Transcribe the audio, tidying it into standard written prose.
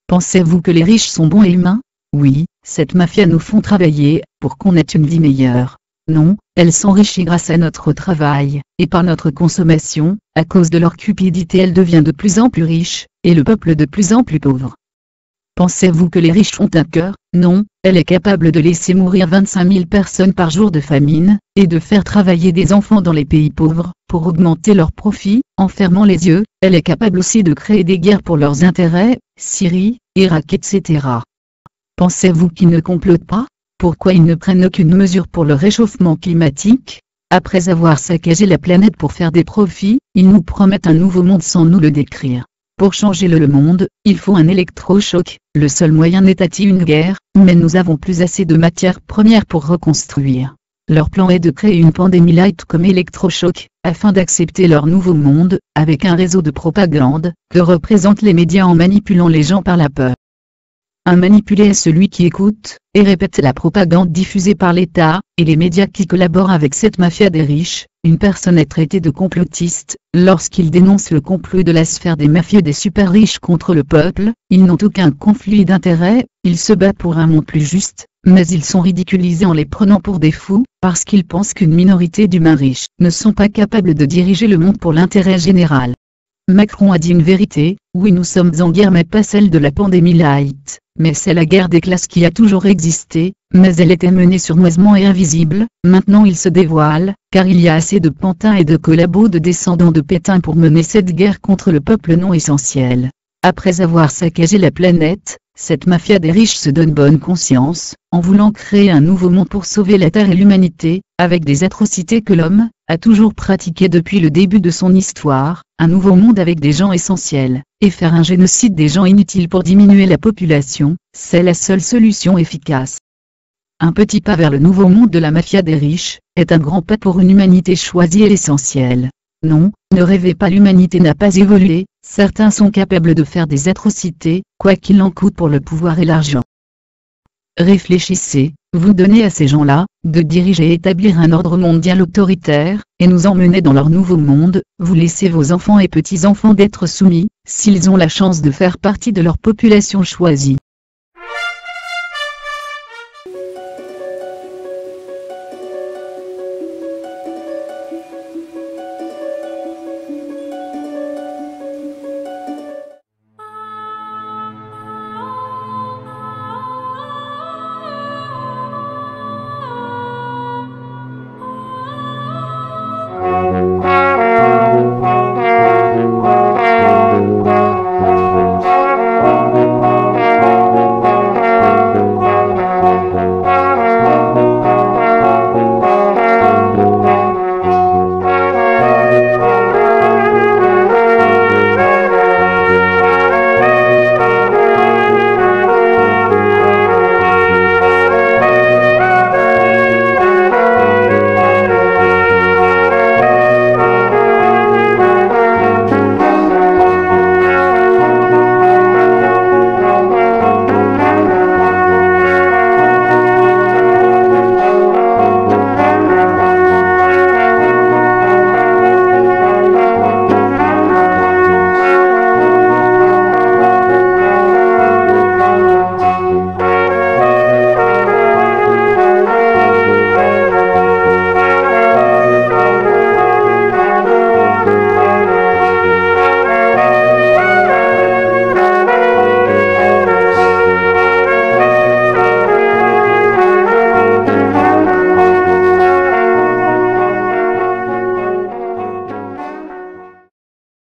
Pensez-vous que les riches sont bons et humains? Oui, cette mafia nous font travailler, pour qu'on ait une vie meilleure. Non, elle s'enrichit grâce à notre travail, et par notre consommation, à cause de leur cupidité elle devient de plus en plus riche, et le peuple de plus en plus pauvre. Pensez-vous que les riches ont un cœur? Non, elle est capable de laisser mourir 25 000 personnes par jour de famine, et de faire travailler des enfants dans les pays pauvres, pour augmenter leurs profits, en fermant les yeux. Elle est capable aussi de créer des guerres pour leurs intérêts, Syrie, Irak etc. Pensez-vous qu'ils ne complotent pas? Pourquoi ils ne prennent aucune mesure pour le réchauffement climatique? Après avoir saccagé la planète pour faire des profits, ils nous promettent un nouveau monde sans nous le décrire. Pour changer le monde, il faut un électrochoc. Le seul moyen n'est une guerre, mais nous avons plus assez de matières premières pour reconstruire. Leur plan est de créer une pandémie light comme électrochoc, afin d'accepter leur nouveau monde, avec un réseau de propagande, que représentent les médias en manipulant les gens par la peur. Un manipulé est celui qui écoute, et répète la propagande diffusée par l'État, et les médias qui collaborent avec cette mafia des riches. Une personne est traitée de complotiste, lorsqu'il dénonce le complot de la sphère des mafieux des super riches contre le peuple. Ils n'ont aucun conflit d'intérêts, ils se battent pour un monde plus juste, mais ils sont ridiculisés en les prenant pour des fous, parce qu'ils pensent qu'une minorité d'humains riches ne sont pas capables de diriger le monde pour l'intérêt général. Macron a dit une vérité, oui nous sommes en guerre mais pas celle de la pandémie light, mais c'est la guerre des classes qui a toujours existé, mais elle était menée sournoisement et invisible. Maintenant il se dévoile, car il y a assez de pantins et de collabos de descendants de Pétain pour mener cette guerre contre le peuple non essentiel. Après avoir saccagé la planète, cette mafia des riches se donne bonne conscience, en voulant créer un nouveau monde pour sauver la Terre et l'humanité, avec des atrocités que l'homme a toujours pratiquées depuis le début de son histoire, un nouveau monde avec des gens essentiels, et faire un génocide des gens inutiles pour diminuer la population, c'est la seule solution efficace. Un petit pas vers le nouveau monde de la mafia des riches, est un grand pas pour une humanité choisie et l'essentiel. Non, ne rêvez pas, l'humanité n'a pas évolué, certains sont capables de faire des atrocités, quoi qu'il en coûte pour le pouvoir et l'argent. Réfléchissez, vous donnez à ces gens-là, de diriger et établir un ordre mondial autoritaire, et nous emmener dans leur nouveau monde, vous laissez vos enfants et petits-enfants d'être soumis, s'ils ont la chance de faire partie de leur population choisie.